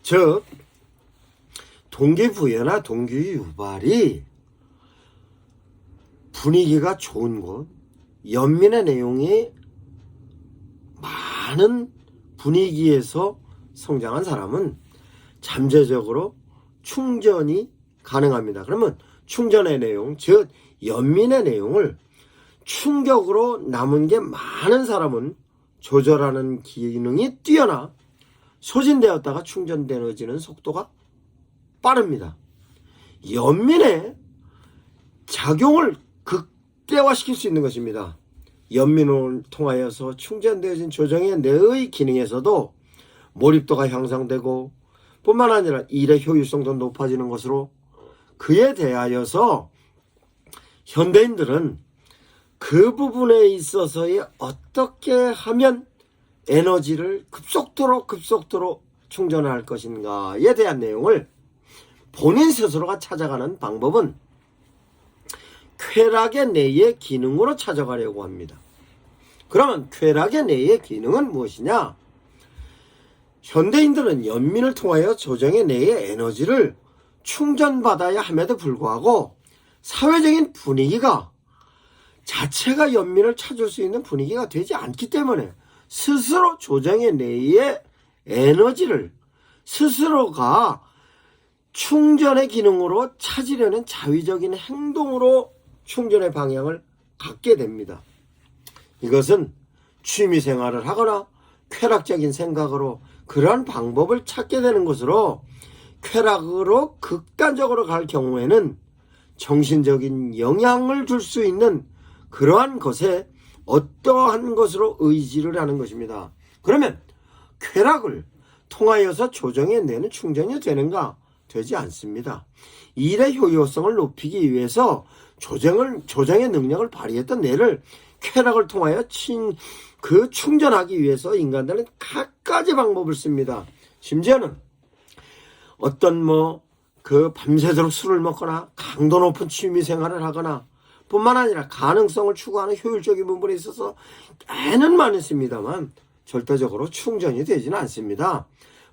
즉 동기부여나 동기유발이 분위기가 좋은 곳, 연민의 내용이 많은 분위기에서 성장한 사람은 잠재적으로 충전이 가능합니다. 그러면 충전의 내용, 즉 연민의 내용을 충격으로 남은 게 많은 사람은 조절하는 기능이 뛰어나 소진되었다가 충전되어지는 속도가 빠릅니다. 연민의 작용을 극대화시킬 수 있는 것입니다. 연민을 통하여서 충전되어진 조정의 뇌의 기능에서도 몰입도가 향상되고 뿐만 아니라 일의 효율성도 높아지는 것으로, 그에 대하여서 현대인들은 그 부분에 있어서의 어떻게 하면 에너지를 급속도로 충전할 것인가에 대한 내용을 본인 스스로가 찾아가는 방법은 쾌락의 뇌의 기능으로 찾아가려고 합니다. 그러면 쾌락의 뇌의 기능은 무엇이냐? 현대인들은 연민을 통하여 조정의 뇌의 에너지를 충전받아야 함에도 불구하고 사회적인 분위기가 자체가 연민을 찾을 수 있는 분위기가 되지 않기 때문에 스스로 조정의 뇌의 에너지를 스스로가 충전의 기능으로 찾으려는 자위적인 행동으로 충전의 방향을 갖게 됩니다. 이것은 취미생활을 하거나 쾌락적인 생각으로 그러한 방법을 찾게 되는 것으로, 쾌락으로 극단적으로 갈 경우에는 정신적인 영향을 줄 수 있는 그러한 것에 어떠한 것으로 의지를 하는 것입니다. 그러면 쾌락을 통하여서 조정의 뇌는 충전이 되는가? 되지 않습니다. 일의 효율성을 높이기 위해서 조정의 능력을 발휘했던 뇌를 쾌락을 통하여 충전하기 위해서 인간들은 갖가지 방법을 씁니다. 심지어는 어떤 밤새도록 술을 먹거나 강도 높은 취미생활을 하거나 뿐만 아니라 가능성을 추구하는 효율적인 부분에 있어서 꽤는 많이 씁니다만 절대적으로 충전이 되지는 않습니다.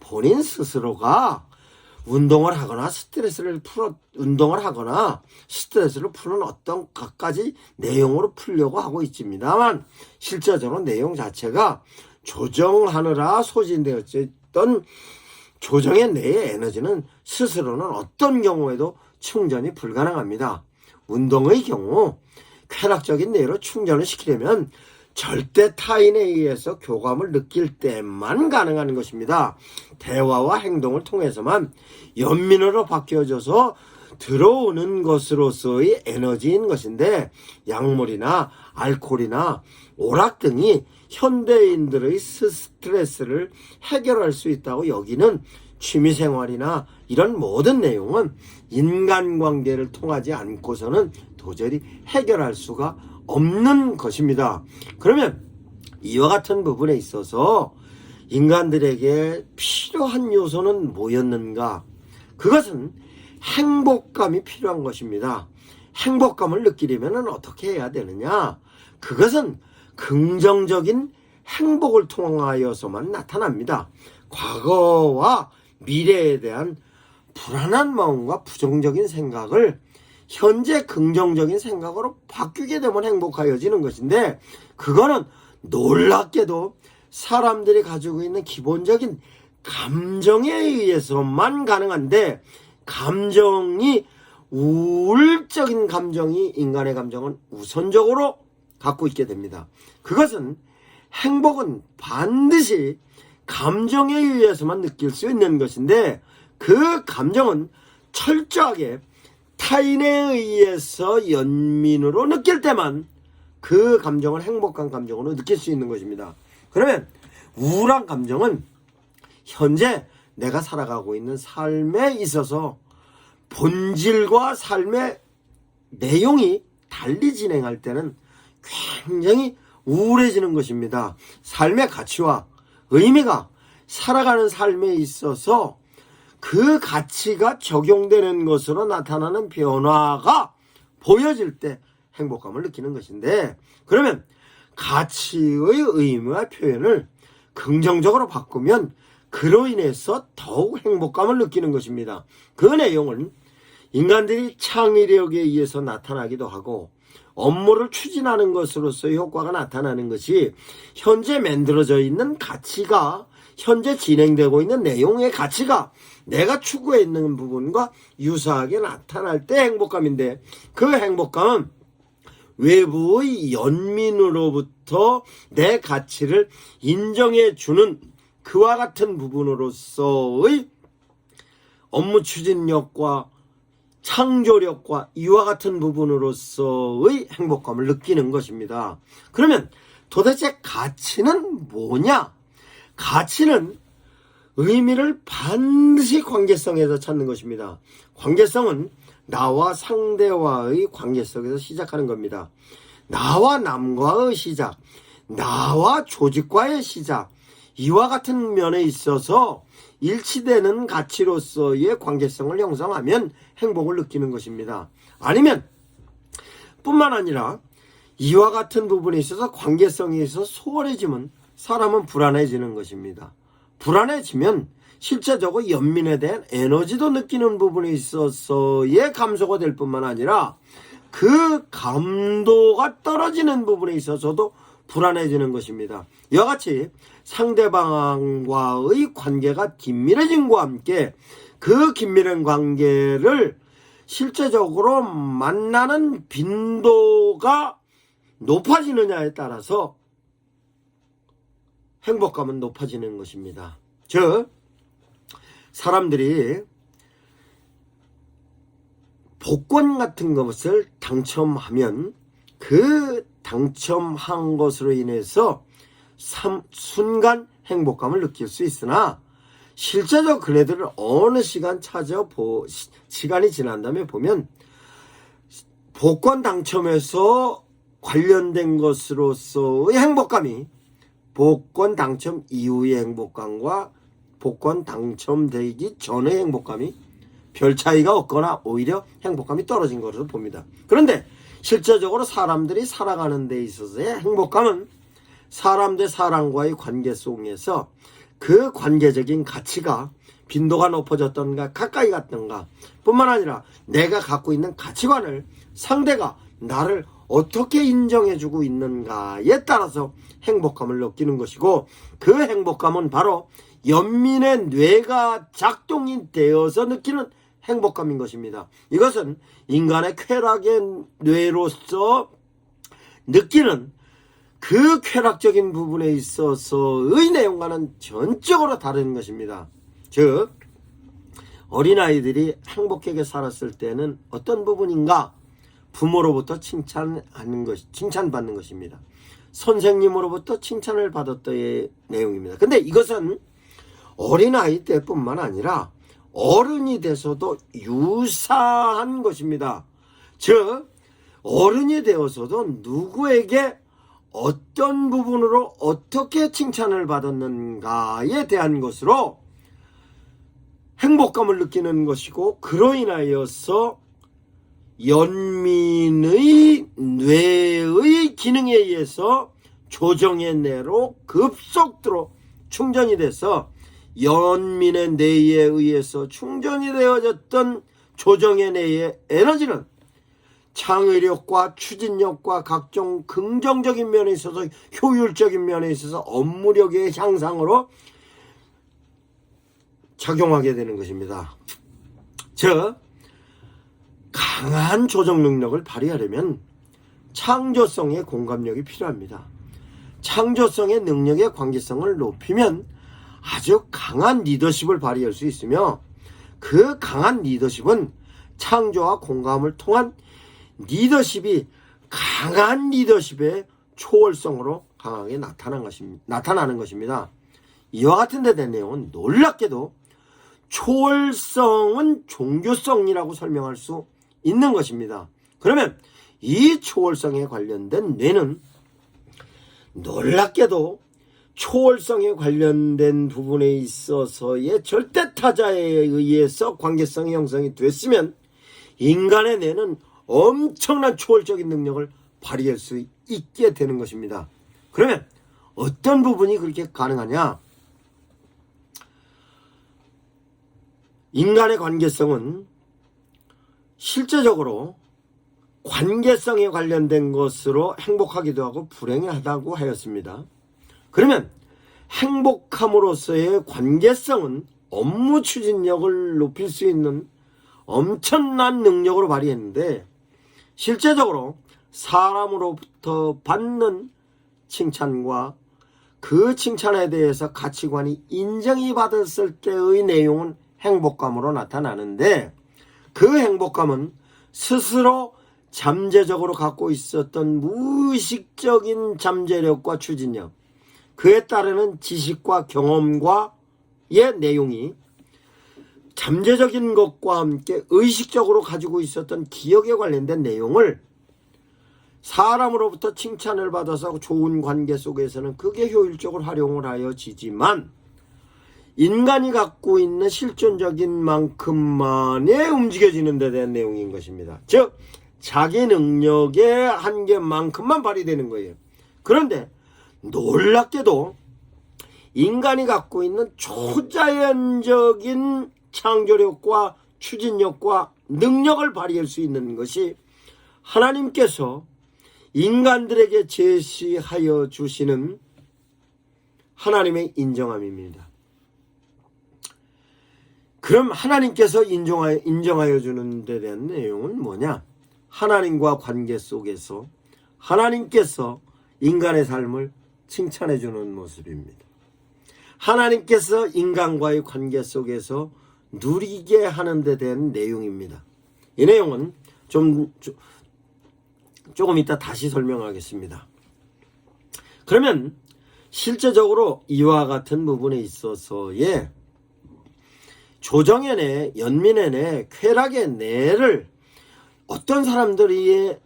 본인 스스로가 운동을 하거나 스트레스를 푸는 어떤 갖가지 내용으로 풀려고 하고 있습니다만 실제적으로 내용 자체가 조정하느라 소진되었던 조정의 뇌의 에너지는 스스로는 어떤 경우에도 충전이 불가능합니다. 운동의 경우 쾌락적인 뇌로 충전을 시키려면 절대 타인에 의해서 교감을 느낄 때만 가능한 것입니다. 대화와 행동을 통해서만 연민으로 바뀌어져서 들어오는 것으로서의 에너지인 것인데, 약물이나 알코올이나 오락 등이 현대인들의 스트레스를 해결할 수 있다고 여기는 취미생활이나 이런 모든 내용은 인간관계를 통하지 않고서는 도저히 해결할 수가 없는 것입니다. 그러면 이와 같은 부분에 있어서 인간들에게 필요한 요소는 뭐였는가? 그것은 행복감이 필요한 것입니다. 행복감을 느끼려면 어떻게 해야 되느냐? 그것은 긍정적인 행복을 통하여서만 나타납니다. 과거와 미래에 대한 불안한 마음과 부정적인 생각을 현재 긍정적인 생각으로 바뀌게 되면 행복해지는 것인데, 그거는 놀랍게도 사람들이 가지고 있는 기본적인 감정에 의해서만 가능한데, 우울적인 감정이 인간의 감정은 우선적으로 갖고 있게 됩니다. 그것은 행복은 반드시 감정에 의해서만 느낄 수 있는 것인데, 그 감정은 철저하게 타인에 의해서 연민으로 느낄 때만 그 감정을 행복한 감정으로 느낄 수 있는 것입니다. 그러면 우울한 감정은 현재 내가 살아가고 있는 삶에 있어서 본질과 삶의 내용이 달리 진행할 때는 굉장히 우울해지는 것입니다. 삶의 가치와 의미가 살아가는 삶에 있어서 그 가치가 적용되는 것으로 나타나는 변화가 보여질 때 행복감을 느끼는 것인데, 그러면 가치의 의미와 표현을 긍정적으로 바꾸면 그로 인해서 더욱 행복감을 느끼는 것입니다. 그 내용은 인간들이 창의력에 의해서 나타나기도 하고 업무를 추진하는 것으로서의 효과가 나타나는 것이 현재 만들어져 있는 가치가, 현재 진행되고 있는 내용의 가치가 내가 추구해 있는 부분과 유사하게 나타날 때 행복감인데, 그 행복감은 외부의 연민으로부터 내 가치를 인정해 주는 그와 같은 부분으로서의 업무 추진력과 창조력과 이와 같은 부분으로서의 행복감을 느끼는 것입니다. 그러면 도대체 가치는 뭐냐? 가치는 의미를 반드시 관계성에서 찾는 것입니다. 관계성은 나와 상대와의 관계성에서 시작하는 겁니다. 나와 남과의 시작, 나와 조직과의 시작, 이와 같은 면에 있어서 일치되는 가치로서의 관계성을 형성하면 행복을 느끼는 것입니다. 아니면 뿐만 아니라 이와 같은 부분에 있어서 관계성이 있어서 소홀해지면 사람은 불안해지는 것입니다. 불안해지면 실제적으로 연민에 대한 에너지도 느끼는 부분에 있어서의 감소가 될 뿐만 아니라 그 감도가 떨어지는 부분에 있어서도 불안해지는 것입니다. 이와 같이 상대방과의 관계가 긴밀해짐과 함께 그 긴밀한 관계를 실제적으로 만나는 빈도가 높아지느냐에 따라서 행복감은 높아지는 것입니다. 즉, 사람들이 복권 같은 것을 당첨하면 그 당첨한 것으로 인해서 순간 행복감을 느낄 수 있으나 실제적으로 그네들을 어느 시간이 지난 다음에 보면 복권 당첨에서 관련된 것으로서의 행복감이 복권 당첨 이후의 행복감과 복권 당첨되기 전의 행복감이 별 차이가 없거나 오히려 행복감이 떨어진 것으로 봅니다. 그런데 실제적으로 사람들이 살아가는 데 있어서의 행복감은 사람 대 사람과의 관계 속에서 그 관계적인 가치가 빈도가 높아졌던가 가까이 갔던가 뿐만 아니라 내가 갖고 있는 가치관을 상대가 나를 어떻게 인정해주고 있는가에 따라서 행복감을 느끼는 것이고, 그 행복감은 바로 연민의 뇌가 작동이 되어서 느끼는 행복감인 것입니다. 이것은 인간의 쾌락의 뇌로서 느끼는 그 쾌락적인 부분에 있어서의 내용과는 전적으로 다른 것입니다. 즉, 어린아이들이 행복하게 살았을 때는 어떤 부분인가? 부모로부터 칭찬받는 것입니다. 선생님으로부터 칭찬을 받았던 내용입니다. 근데 이것은 어린아이 때뿐만 아니라 어른이 돼서도 유사한 것입니다. 즉, 어른이 되어서도 누구에게 어떤 부분으로 어떻게 칭찬을 받았는가에 대한 것으로 행복감을 느끼는 것이고, 그로 인하여서 연민의 뇌의 기능에 의해서 조정의 뇌로 급속도로 충전이 돼서 연민의 뇌에 의해서 충전이 되어졌던 조정의 뇌의 에너지는 창의력과 추진력과 각종 긍정적인 면에 있어서 효율적인 면에 있어서 업무력의 향상으로 작용하게 되는 것입니다. 즉, 강한 조정 능력을 발휘하려면 창조성의 공감력이 필요합니다. 창조성의 능력의 관계성을 높이면 아주 강한 리더십을 발휘할 수 있으며, 그 강한 리더십은 창조와 공감을 통한 리더십이 강한 리더십의 초월성으로 강하게 나타나는 것입니다. 이와 같은 데 대한 내용은 놀랍게도 초월성은 종교성이라고 설명할 수 있는 것입니다. 그러면 이 초월성에 관련된 뇌는 놀랍게도 초월성에 관련된 부분에 있어서의 절대타자에 의해서 관계성이 형성이 됐으면 인간의 뇌는 엄청난 초월적인 능력을 발휘할 수 있게 되는 것입니다. 그러면 어떤 부분이 그렇게 가능하냐? 인간의 관계성은 실제적으로 관계성에 관련된 것으로 행복하기도 하고 불행하다고 하였습니다. 그러면 행복함으로써의 관계성은 업무 추진력을 높일 수 있는 엄청난 능력으로 발휘했는데, 실제적으로 사람으로부터 받는 칭찬과 그 칭찬에 대해서 가치관이 인정이 받았을 때의 내용은 행복감으로 나타나는데, 그 행복감은 스스로 잠재적으로 갖고 있었던 무의식적인 잠재력과 추진력, 그에 따르는 지식과 경험과의 내용이 잠재적인 것과 함께 의식적으로 가지고 있었던 기억에 관련된 내용을 사람으로부터 칭찬을 받아서 좋은 관계 속에서는 그게 효율적으로 활용을 하여지지만, 인간이 갖고 있는 실존적인 만큼만에 움직여지는 데 대한 내용인 것입니다. 즉 자기 능력의 한계만큼만 발휘되는 거예요. 그런데 놀랍게도 인간이 갖고 있는 초자연적인 창조력과 추진력과 능력을 발휘할 수 있는 것이 하나님께서 인간들에게 제시하여 주시는 하나님의 인정함입니다. 그럼 하나님께서 인정하여 주는 데 대한 내용은 뭐냐? 하나님과 관계 속에서 하나님께서 인간의 삶을 칭찬해 주는 모습입니다. 하나님께서 인간과의 관계 속에서 누리게 하는 데 대한 내용입니다. 이 내용은 조금 이따 다시 설명하겠습니다. 그러면 실제적으로 이와 같은 부분에 있어서의 조정의 내, 연민의 내, 쾌락의 내를 어떤 사람들이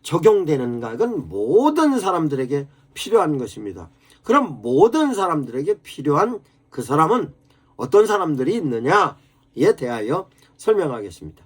적용되는가? 이건 모든 사람들에게 필요한 것입니다. 그럼 모든 사람들에게 필요한 그 사람은 어떤 사람들이 있느냐에 대하여 설명하겠습니다.